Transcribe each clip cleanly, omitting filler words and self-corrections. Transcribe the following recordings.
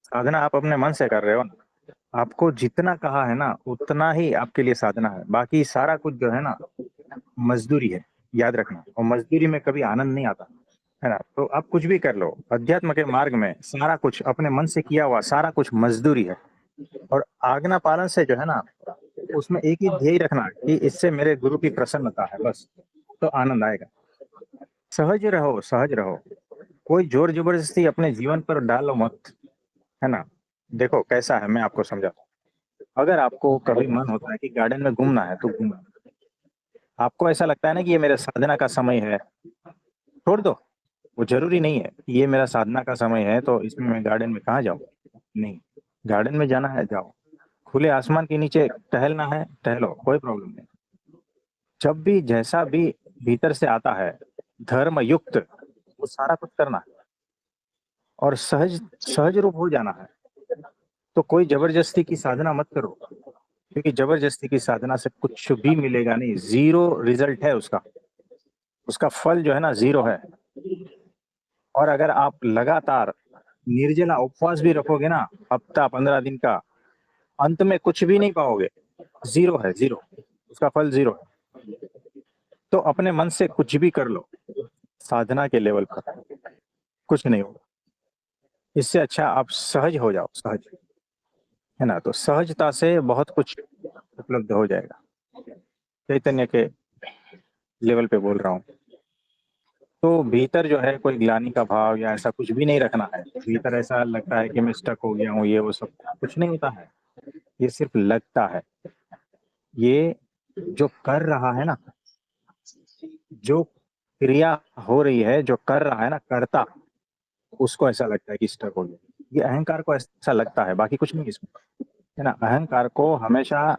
साधना आप अपने मन से कर रहे हो ना। आपको जितना कहा है ना उतना ही आपके लिए साधना है, बाकी सारा कुछ जो है ना मजदूरी है। याद रखना, और मजदूरी में कभी आनंद नहीं आता है ना। तो आप कुछ भी कर लो, अध्यात्म के मार्ग में सारा कुछ अपने मन से किया हुआ सारा कुछ मजदूरी है। और आज्ञा पालन से जो है ना, उसमें एक ही ध्येय रखना कि इससे मेरे गुरु की प्रसन्नता है, बस। तो आनंद आएगा। सहज रहो, सहज रहो। कोई जोर जबरदस्ती अपने जीवन पर डालो मत, है ना। देखो कैसा है, मैं आपको समझाता हूँ। अगर आपको कभी मन होता है कि गार्डन में घूमना है तो घूमो। आपको ऐसा लगता है ना कि ये मेरा साधना का समय है, छोड़ दो। वो जरूरी नहीं है कि ये मेरा साधना का समय है तो इसमें मैं गार्डन में कहाँ जाऊँ। नहीं, गार्डन में जाना है जाओ, खुले आसमान के नीचे टहलना है टहलो, कोई प्रॉब्लम नहीं। जब भी जैसा भी भीतर से आता है धर्म युक्त, वो सारा कुछ करना है और सहज सहज रूप हो जाना है। तो कोई जबरदस्ती की साधना मत करो, क्योंकि जबरदस्ती की साधना से कुछ भी मिलेगा नहीं, जीरो रिजल्ट है उसका। उसका फल जो है ना जीरो है। और अगर आप लगातार निर्जला उपवास भी रखोगे ना, हफ्ता 15 दिन का, अंत में कुछ भी नहीं पाओगे। जीरो है, जीरो। उसका फल जीरो है। तो अपने मन से कुछ भी कर लो साधना के लेवल पर, कुछ नहीं होगा। इससे अच्छा आप सहज हो जाओ, सहज, है ना। तो सहजता से बहुत कुछ उपलब्ध हो जाएगा। चैतन्य के लेवल पे बोल रहा हूँ। तो भीतर जो है कोई ग्लानि का भाव या ऐसा कुछ भी नहीं रखना है। भीतर ऐसा लगता है कि मैं स्टक हो गया हूँ, ये वो सब कुछ नहीं होता है। ये सिर्फ लगता है। ये जो कर रहा है ना, जो क्रिया हो रही है, जो कर रहा है ना कर्ता, उसको ऐसा लगता है कि स्टक हो गया। ये अहंकार को ऐसा लगता है, बाकी कुछ नहीं इसमें, है ना। अहंकार को हमेशा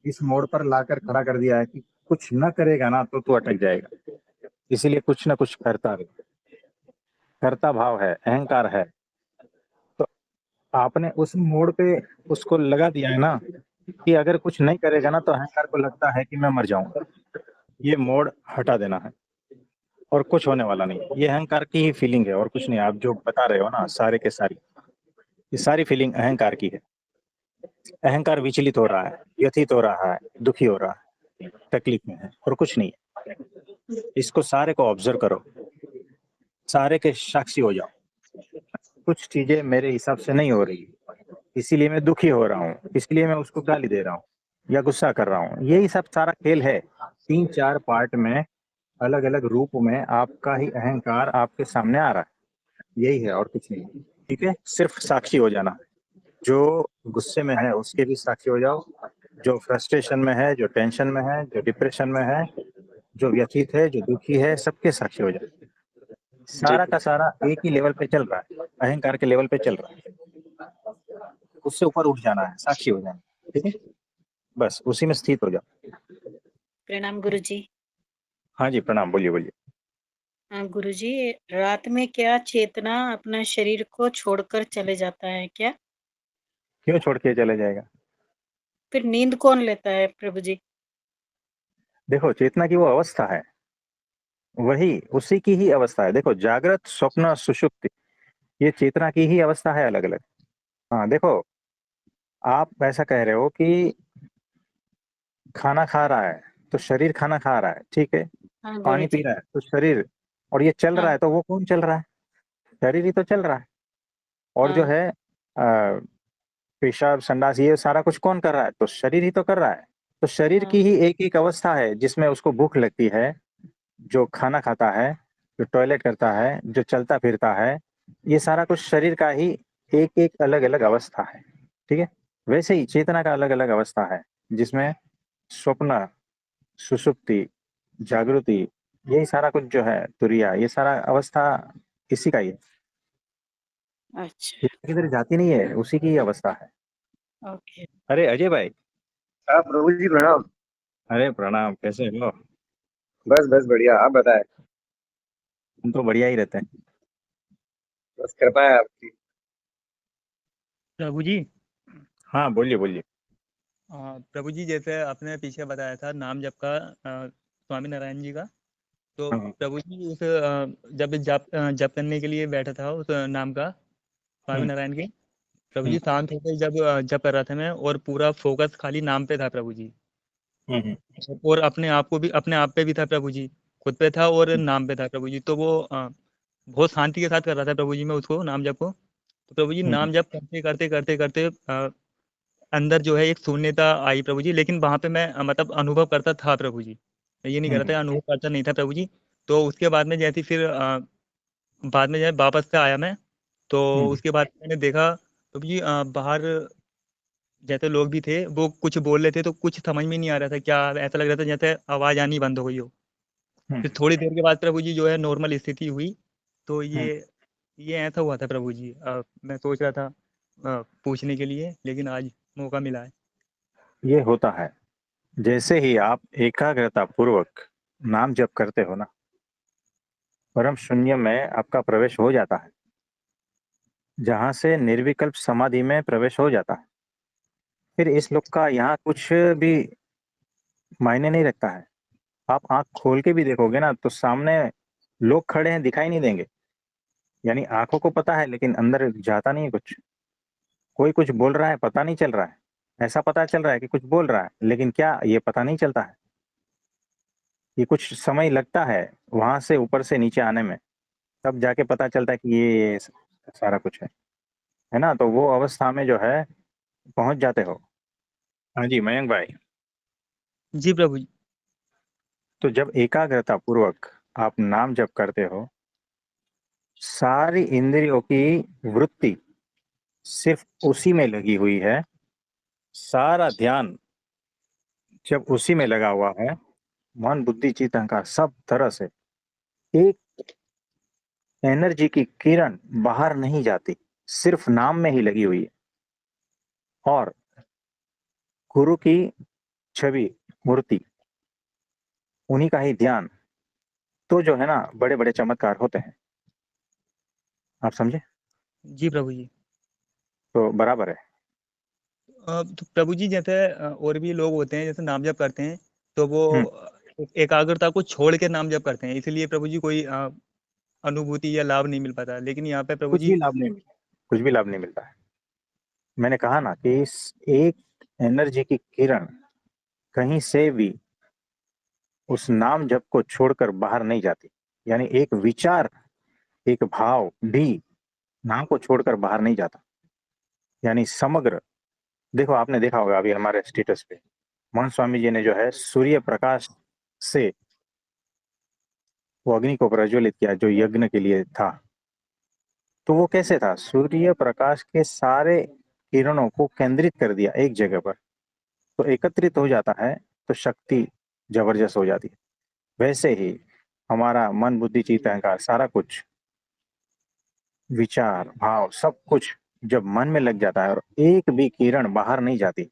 इस मोड़ पर लाकर खड़ा कर दिया है कि कुछ न करेगा ना तो तू अटक जाएगा, इसीलिए कुछ ना कुछ करता रहे। कर्ता भाव है, अहंकार है। तो आपने उस मोड़ पे उसको लगा दिया है ना कि अगर कुछ नहीं करेगा ना तो अहंकार को लगता है कि मैं मर जाऊंगा। ये मोड़ हटा देना है और कुछ होने वाला नहीं। ये अहंकार की ही फीलिंग है और कुछ नहीं। आप जो बता रहे हो ना सारे के सारी, ये सारी फीलिंग अहंकार की है। अहंकार विचलित हो रहा है, व्यथित हो रहा है, दुखी हो रहा है, तकलीफ में है, और कुछ नहीं है। इसको सारे को ऑब्जर्व करो, सारे के साक्षी हो जाओ। कुछ चीजें मेरे हिसाब से नहीं हो रही, इसीलिए मैं दुखी हो रहा हूँ, इसलिए मैं उसको गाली दे रहा हूँ या गुस्सा कर रहा हूँ। यही सब सारा खेल है। 3-4 पार्ट में, अलग अलग रूप में आपका ही अहंकार आपके सामने आ रहा है। यही है और कुछ नहीं। ठीक है, सिर्फ साक्षी हो जाना। जो गुस्से में है उसके भी साक्षी हो जाओ, जो फ्रस्ट्रेशन में है, जो टेंशन में है, जो डिप्रेशन में है, जो व्यथित है, जो दुखी है, सबके साक्षी हो जाओ। जी। सारा का सारा एक ही लेवल पे चल रहा है, अहंकार के लेवल पे चल रहा है। उससे ऊपर उठ जाना है, साक्षी हो जाना है। ठीक है, बस उसी में स्थित हो जाओ। प्रणाम गुरुजी। हाँ जी, प्रणाम। बोलिए बोलिए। हाँ गुरुजी, रात में क्या चेतना अपना शरीर को छोड़कर चले जाता है क्या? क्यों छोड़ के चले जाएगा? फिर नींद कौन लेता है प्रभु जी? देखो, चेतना की वो अवस्था है, वही उसी की ही अवस्था है। देखो, जागृत, स्वप्न, सुषुप्ति, ये चेतना की ही अवस्था है, अलग अलग। हाँ देखो, आप ऐसा कह रहे हो कि खाना खा रहा है तो शरीर खाना खा रहा है, ठीक है। हाँ पानी पी गुरुजी। रहा है तो शरीर, और ये चल रहा हाँ है तो वो कौन चल रहा है? शरीर ही तो चल रहा है। और जो हाँ है पेशाब संडास ये सारा कुछ कौन कर रहा है? तो शरीर ही तो कर रहा है। तो शरीर हाँ। की ही एक एक अवस्था है जिसमें उसको भूख लगती है, जो खाना खाता है, जो टॉयलेट करता है, जो चलता फिरता है, ये सारा कुछ शरीर का ही एक एक अलग अलग अवस्था है। ठीक है, वैसे ही चेतना का अलग अलग अवस्था है, जिसमें स्वप्न, सुषुप्ति, जागृति, यही सारा कुछ जो है तुरिया, ये सारा अवस्था इसी का ही है। अच्छा। ये किधर जाती नहीं है, उसी की ही अवस्था है। ओके। अरे अजय भाई। हाँ प्रभु जी प्रणाम। अरे प्रणाम, कैसे हो? बस बस बढ़िया, आप बताएं। हम तो बढ़िया ही रहते हैं। बस कृपा है आपकी। प्रभु जी। हाँ बोलिए बोलिए। प्रभु जी, जैसे आपने पीछे बताया था नाम जप का, स्वामी नारायण जी का, तो हाँ प्रभु जी उस जब जप करने के लिए बैठा था उस नाम का, स्वामी हम्म, नारायण के, प्रभु जी शांत होकर जब कर रहा था मैं, और पूरा फोकस खाली नाम पे था प्रभु जी। और अपने आप पे भी था प्रभु जी, खुद पे था और नाम पे था प्रभु जी। तो वो बहुत शांति के साथ कर रहा था प्रभु जी, मैं उसको नाम जप को। तो प्रभु जी नाम जप करते करते करते करते अंदर जो है एक शून्यता आई प्रभु जी, लेकिन वहां पे मैं मतलब अनुभव करता था प्रभु जी, मैं ये नहीं कर रहा था अनुभव करता नहीं था प्रभु जी। तो उसके बाद में जैसे फिर बाद में जो है वापस से आया मैं, तो उसके बाद मैंने देखा प्रभु जी बाहर जैसे लोग भी थे, वो कुछ बोल रहे थे तो कुछ समझ में नहीं आ रहा था क्या, ऐसा लग रहा था जैसे आवाज आनी बंद हो गई हो। फिर थोड़ी देर के बाद प्रभु जी जो है नॉर्मल स्थिति हुई। तो ये ऐसा हुआ था प्रभु जी। मैं सोच रहा था पूछने के लिए, लेकिन आज मौका मिला है। ये होता है जैसे ही आप एकाग्रता पूर्वक नाम जप करते हो ना, परम शून्य में आपका प्रवेश हो जाता है, जहां से निर्विकल्प समाधि में प्रवेश हो जाता है। फिर इस लोक का यहाँ कुछ भी मायने नहीं रखता है। आप आंख खोल के भी देखोगे ना तो सामने लोग खड़े हैं, दिखाई नहीं देंगे। यानी आंखों को पता है लेकिन अंदर जाता नहीं है कुछ। कोई कुछ बोल रहा है, पता नहीं चल रहा है। ऐसा पता चल रहा है कि कुछ बोल रहा है, लेकिन क्या ये पता नहीं चलता है। ये कुछ समय लगता है वहां से ऊपर से नीचे आने में, तब जाके पता चलता है कि ये सारा कुछ है ना। तो वो अवस्था में जो है पहुंच जाते हो। हाँ जी मयंक भाई। जी प्रभु जी। तो जब एकाग्रता पूर्वक आप नाम जप करते हो, सारी इंद्रियों की वृत्ति सिर्फ उसी में लगी हुई है। सारा ध्यान जब उसी में लगा हुआ है, मन बुद्धि चित्त अहंकार सब तरह से, एक एनर्जी की किरण बाहर नहीं जाती, सिर्फ नाम में ही लगी हुई है। और गुरु की छवि, मूर्ति, उन्हीं का ही ध्यान, तो जो है ना बड़े बड़े चमत्कार होते हैं। आप समझे? जी प्रभु जी। तो बराबर है। तो प्रभु जी जैसे और भी लोग होते हैं जैसे नाम जप करते हैं, तो वो एकाग्रता को छोड़ के नाम जप करते हैं, इसलिए प्रभु जी कोई अनुभूति या लाभ नहीं मिल पाता। लेकिन यहाँ पे प्रभु कुछ जी भी लाभ नहीं मिलता, कुछ भी लाभ नहीं मिलता है। मैंने कहा ना कि इस एक एनर्जी की किरण कहीं से भी उस नाम जप को छोड़कर बाहर नहीं जाती। यानी एक विचार, एक भाव भी नाम को छोड़कर बाहर नहीं जाता। यानी समग्र, देखो आपने देखा होगा अभी हमारे स्टेटस पे मोहन स्वामी जी ने जो है सूर्य प्रकाश से वो अग्नि को प्रज्वलित किया जो यज्ञ के लिए था। तो वो कैसे था? सूर्य प्रकाश के सारे किरणों को केंद्रित कर दिया एक जगह पर, तो एकत्रित हो जाता है, तो शक्ति जबरदस्त हो जाती है। वैसे ही हमारा मन बुद्धि चित्त अहंकार सारा कुछ, विचार भाव सब कुछ जब मन में लग जाता है और एक भी किरण बाहर नहीं जाती,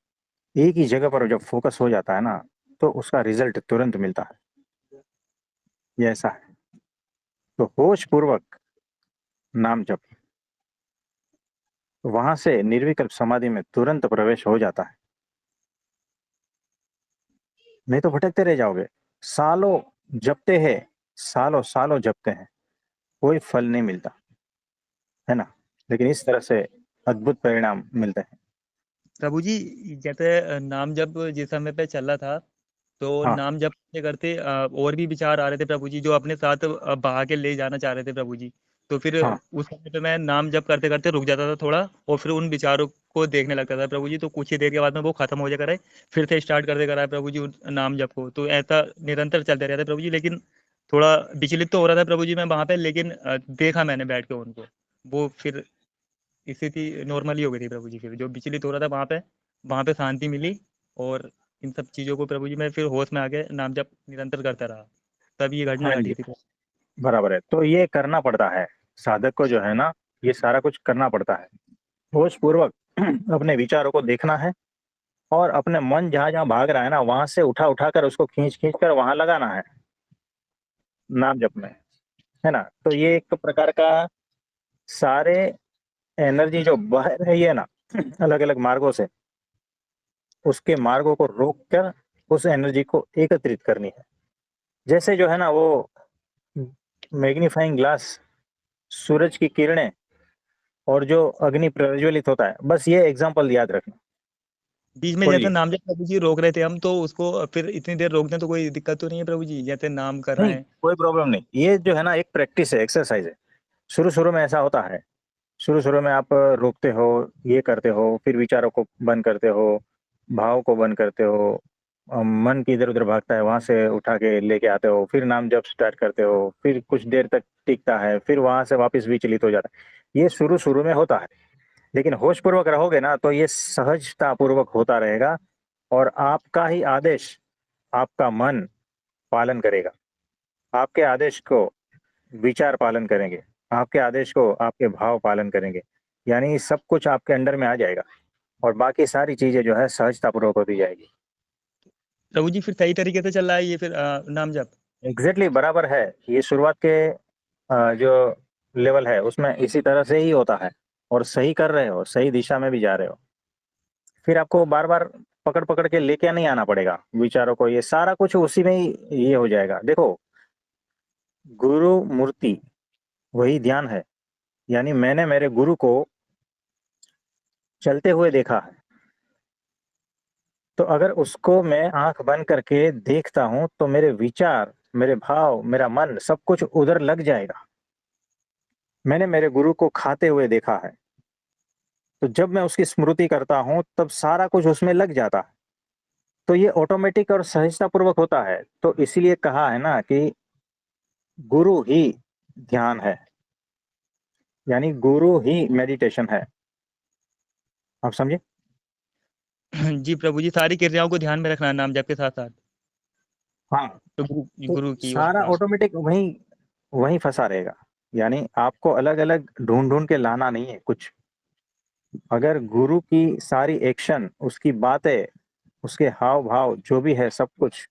एक ही जगह पर जब फोकस हो जाता है ना, तो उसका रिजल्ट तुरंत मिलता है। ये ऐसा है। तो होश पूर्वक नाम जप, वहां से निर्विकल्प समाधि में तुरंत प्रवेश हो जाता है। नहीं तो भटकते रह जाओगे। सालों जपते हैं, सालों सालों जपते हैं, कोई फल नहीं मिलता है ना। लेकिन इस तरह से अद्भुत परिणाम मिलते हैं। प्रभु जी जैसे नाम जप जिस समय पे चल रहा था, तो हाँ नाम जप करते करते और भी विचार आ रहे थे प्रभु जी, जो अपने साथ बहा के ले जाना चाह रहे थे प्रभु जी। तो फिर हाँ उस समय पे मैं नाम जप करते करते रुक जाता था थोड़ा, और फिर उन विचारों को देखने लगता था प्रभु जी। तो कुछ ही देर के बाद में वो खत्म हो जाकर फिर से स्टार्ट करते कराए प्रभु जी उन नाम जप को। तो ऐसा निरंतर चलते रहता प्रभु जी। लेकिन थोड़ा विचलित तो हो रहा था प्रभु जी मैं वहां पे, लेकिन देखा मैंने बैठ के उनको, वो फिर स्थिति नॉर्मल ही हो गई थी प्रभु जी। फिर जो विचलित हो रहा था वहां पे शांति मिली, और इन सब चीजों को प्रभु जी मैं फिर होश में आके नाम जप निरंतर करता रहा, तब ये घटना हाँ घटी जी, थी। बराबर है। तो ये करना पड़ता है साधक को, जो है ना, ये सारा कुछ करना पड़ता है। होश पूर्वक अपने विचारों को देखना है, और अपने मन जहां जहां भाग रहा है ना, वहां से उठा उठा कर उसको खींच खींच कर वहां लगाना है नाम जप में, है ना। तो ये एक प्रकार का सारे एनर्जी जो बह रही है ना अलग अलग मार्गों से, उसके मार्गों को रोक कर उस एनर्जी को एकत्रित करनी है। जैसे जो है ना वो मैग्नीफाइंग ग्लास सूरज की किरणें और जो अग्नि प्रज्वलित होता है, बस ये एग्जाम्पल याद रखना। बीच में जैसे बोलिए। नाम जब प्रभु जी रोक रहे थे हम, तो उसको फिर इतनी देर रोक दें तो कोई दिक्कत तो नहीं है प्रभु जी, जैसे नाम कर रहे नहीं, हैं? कोई प्रॉब्लम नहीं, ये जो है ना एक प्रैक्टिस है, एक्सरसाइज है। शुरू शुरू में ऐसा होता है, शुरू शुरू में आप रोकते हो, ये करते हो, फिर विचारों को बंद करते हो, भाव को बंद करते हो, मन की इधर उधर भागता है, वहां से उठा के लेके आते हो, फिर नाम जप स्टार्ट करते हो, फिर कुछ देर तक टिकता है, फिर वहां से वापस विचलित हो जाता है। ये शुरू शुरू में होता है, लेकिन होश पूर्वक रहोगे ना तो ये सहजता पूर्वक होता रहेगा, और आपका ही आदेश आपका मन पालन करेगा, आपके आदेश को विचार पालन करेंगे, आपके आदेश को आपके भाव पालन करेंगे, यानी सब कुछ आपके अंडर में आ जाएगा, और बाकी सारी चीजें जो है सहजता पूर्वक होती जाएगी। प्रभु जी फिर सही तरीके से चल रहा है ये फिर नाम जप? एग्जैक्टली बराबर है। ये शुरुआत के जो लेवल है उसमें इसी तरह से ही होता है, और सही कर रहे हो, सही दिशा में भी जा रहे हो। फिर आपको बार बार पकड़ पकड़ के लेके नहीं आना पड़ेगा विचारों को, ये सारा कुछ उसी में ही ये हो जाएगा। देखो, गुरु मूर्ति वही ध्यान है, यानी मैंने मेरे गुरु को चलते हुए देखा है, तो अगर उसको मैं आंख बंद करके देखता हूं तो मेरे विचार, मेरे भाव, मेरा मन सब कुछ उधर लग जाएगा। मैंने मेरे गुरु को खाते हुए देखा है, तो जब मैं उसकी स्मृति करता हूं तब सारा कुछ उसमें लग जाता है, तो ये ऑटोमेटिक और सहजता पूर्वक होता है। तो इसीलिए कहा है ना कि गुरु ही ध्यान है, यानी गुरु ही मेडिटेशन है। आप समझे? जी प्रभु जी, सारी क्रियाओं को ध्यान में रखना है नाम जप के साथ साथ, हाँ, तो तो गुरु की और सारा ऑटोमेटिक वहीं वहीं फंसा रहेगा, यानी आपको अलग अलग ढूंढ ढूंढ के लाना नहीं है कुछ। अगर गुरु की सारी एक्शन, उसकी बातें, उसके हाव भाव जो भी है सब कुछ,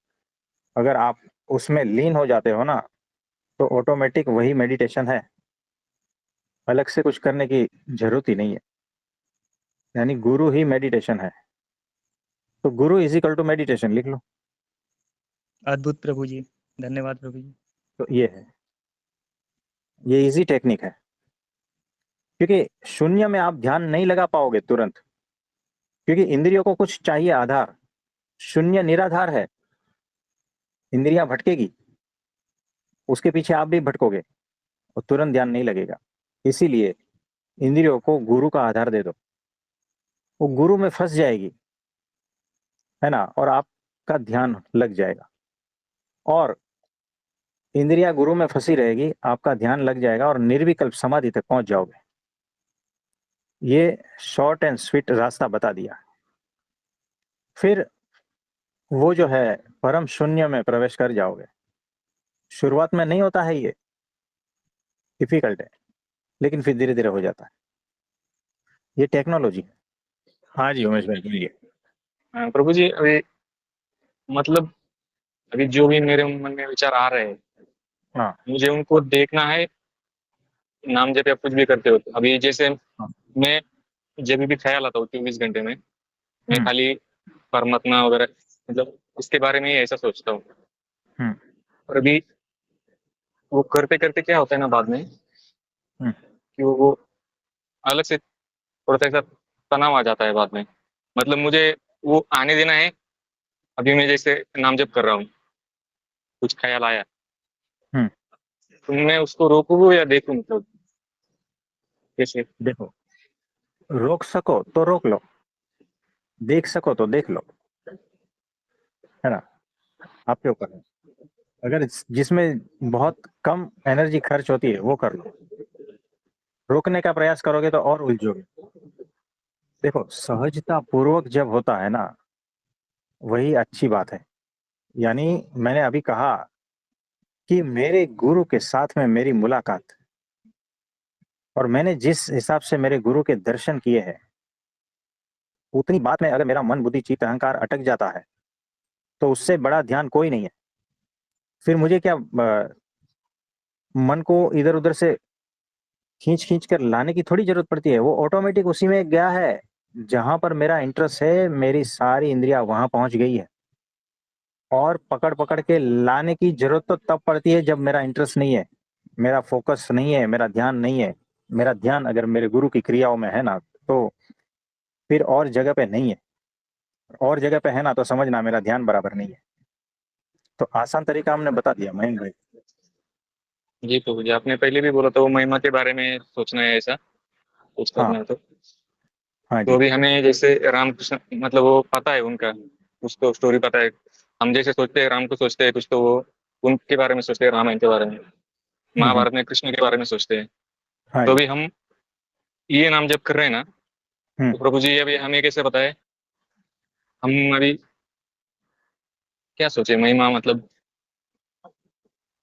अगर आप उसमें लीन हो जाते हो ना, तो ऑटोमेटिक वही मेडिटेशन है, अलग से कुछ करने की जरूरत ही नहीं है, यानी गुरु ही मेडिटेशन है। तो गुरु इज इक्वल टू मेडिटेशन लिख लो। अद्भुत प्रभु जी, धन्यवाद प्रभु जी। तो ये है, ये इजी टेक्निक है, क्योंकि शून्य में आप ध्यान नहीं लगा पाओगे तुरंत, क्योंकि इंद्रियों को कुछ चाहिए आधार। शून्य निराधार है, इंद्रियां भटकेगी, उसके पीछे आप भी भटकोगे, और तुरंत ध्यान नहीं लगेगा। इसीलिए इंद्रियों को गुरु का आधार दे दो, वो गुरु में फंस जाएगी, है ना, और आपका ध्यान लग जाएगा। और इंद्रिया गुरु में फंसी रहेगी, आपका ध्यान लग जाएगा, और निर्विकल्प समाधि तक पहुंच जाओगे। ये शॉर्ट एंड स्वीट रास्ता बता दिया। फिर वो जो है परम शून्य में प्रवेश कर जाओगे। शुरुआत में नहीं होता है, ये डिफिकल्ट है, लेकिन फिर धीरे धीरे हो जाता है। ये टेक्नोलॉजी है। हाँ जी उमेश भाई बोलिए। हाँ, प्रभु जी अभी मतलब अभी जो भी मेरे मन में विचार आ रहे हैं, हाँ मुझे उनको देखना है, नाम जप या कुछ भी करते हो। अभी जैसे हाँ। मैं जब भी ख्याल आता हूँ 24 घंटे में, मैं हम्म, खाली परमात्मा वगैरह मतलब इसके बारे में ही ऐसा सोचता हूँ। हम्म, और अभी वो करते करते क्या होता है ना बाद में, हम्म। कि वो अलग से थोड़ा सा ऐसा तनाव आ जाता है बाद में। मतलब मुझे वो आने देना है। अभी मैं जैसे नाम जप कर रहा हूँ, कुछ ख्याल आया, हम्म। तो मैं उसको रोकूं या देखूं, मतलब कैसे? देखो, रोक सको तो रोक लो, देख सको तो देख लो, है ना, आपके ऊपर है। अगर जिसमें बहुत कम एनर्जी खर्च होती है वो कर लो, रोकने का प्रयास करोगे तो और उलझोगे। देखो, सहजता पूर्वक जब होता है ना, वही अच्छी बात है। यानी मैंने अभी कहा कि मेरे गुरु के साथ में मेरी मुलाकात, और मैंने जिस हिसाब से मेरे गुरु के दर्शन किए हैं, उतनी बात में अगर मेरा मन बुद्धि चित्त अहंकार अटक जाता है, तो उससे बड़ा ध्यान कोई नहीं है। फिर मुझे क्या मन को इधर उधर से खींच खींच कर लाने की थोड़ी जरूरत पड़ती है, वो ऑटोमेटिक उसी में गया है। जहां पर मेरा इंटरेस्ट है, मेरी सारी इंद्रियां वहां पहुंच गई है। और पकड़ पकड़ के लाने की जरूरत तो तब पड़ती है जब मेरा इंटरेस्ट नहीं है, मेरा फोकस नहीं है, मेरा ध्यान नहीं है, मेरा ध्यान अगर मेरे गुरु की क्रियाओं में है ना, तो फिर और जगह पे नहीं है। और जगह पे है ना, तो समझना मेरा ध्यान बराबर नहीं है। तो आसान तरीका हमने बता दिया महेंद्र भाई। जी प्रभु जी, आपने पहले भी बोला था वो महिमा के बारे में सोचना है, ऐसा कुछ करना हाँ है तो हाँ तो जी। अभी हमें जैसे रामकृष्ण मतलब वो पता है उनका, कुछ तो स्टोरी पता है। हम जैसे सोचते हैं राम को सोचते हैं, कुछ तो वो उनके बारे में सोचते हैं, रामायण के बारे में, हम्म। महाभारत में कृष्ण के बारे में सोचते हैं। हाँ तो जी। अभी हम ये नाम जप कर रहे हैं ना, हम्म। तो प्रभु जी अभी हमें कैसे बताए, हम अभी क्या सोचे महिमा मतलब।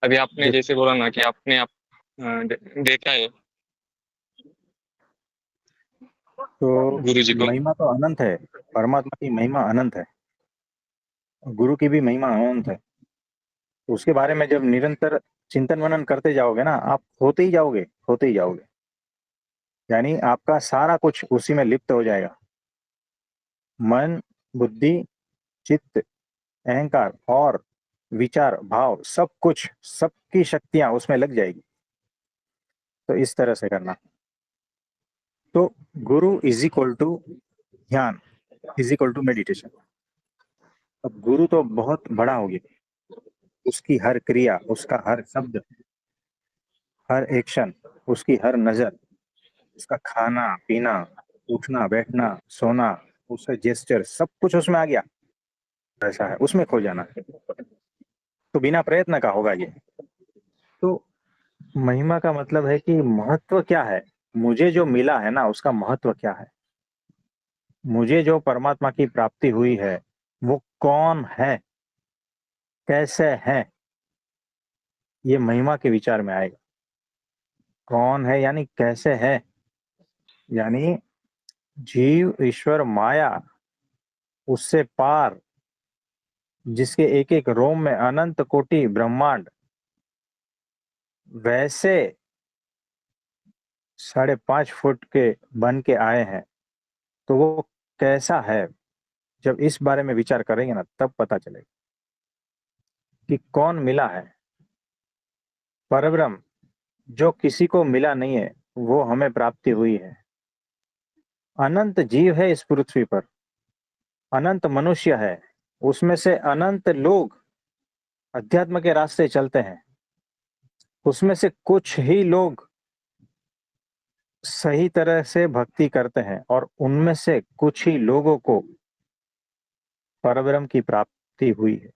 अभी आपने देख, जैसे बोला ना कि आपने आप देखा है तो गुरु जी को। महिमा तो अनंत है। परमात्मा की महिमा अनंत है, गुरु की भी महिमा अनंत है। तो उसके बारे में जब निरंतर चिंतन मनन करते जाओगे ना, आप होते ही जाओगे, होते ही जाओगे। यानी आपका सारा कुछ उसी में लिप्त हो जाएगा। मन, बुद्धि, चित्त, अहंकार और विचार, भाव, सब कुछ, सबकी शक्तियां उसमें लग जाएगी। तो इस तरह से करना। तो गुरु इज इक्वल टू ध्यान, इज इक्वल टू मेडिटेशन। अब गुरु तो बहुत बड़ा हो गया, उसकी हर क्रिया, उसका हर शब्द, हर एक्शन, उसकी हर नजर, उसका खाना पीना, उठना बैठना सोना, उसका जेस्चर, सब कुछ उसमें आ गया। ऐसा है, उसमें खो जाना है। तो बिना प्रयत्न का होगा ये। तो महिमा का मतलब है कि महत्व क्या है, मुझे जो मिला है ना उसका महत्व क्या है, मुझे जो परमात्मा की प्राप्ति हुई है वो कौन है, कैसे है, ये महिमा के विचार में आएगा। कौन है यानी कैसे है, यानी जीव ईश्वर माया, उससे पार, जिसके एक एक रोम में अनंत कोटि ब्रह्मांड, वैसे 5.5 फुट के बन के आए हैं। तो वो कैसा है, जब इस बारे में विचार करेंगे ना तब पता चलेगा कि कौन मिला है। परब्रह्म जो किसी को मिला नहीं है, वो हमें प्राप्ति हुई है। अनंत जीव है इस पृथ्वी पर, अनंत मनुष्य है, उसमें से अनंत लोग अध्यात्म के रास्ते चलते हैं, उसमें से कुछ ही लोग सही तरह से भक्ति करते हैं, और उनमें से कुछ ही लोगों को परब्रह्म की प्राप्ति हुई है।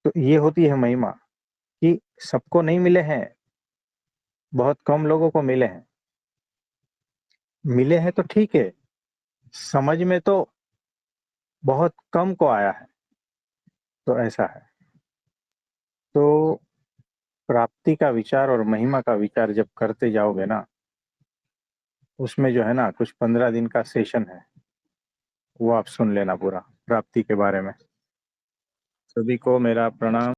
तो ये होती है महिमा, कि सबको नहीं मिले हैं, बहुत कम लोगों को मिले हैं। मिले हैं तो ठीक है, समझ में तो बहुत कम को आया है। तो ऐसा है। तो प्राप्ति का विचार और महिमा का विचार जब करते जाओगे ना, उसमें जो है ना कुछ 15 दिन का सेशन है, वो आप सुन लेना पूरा प्राप्ति के बारे में। सभी को मेरा प्रणाम।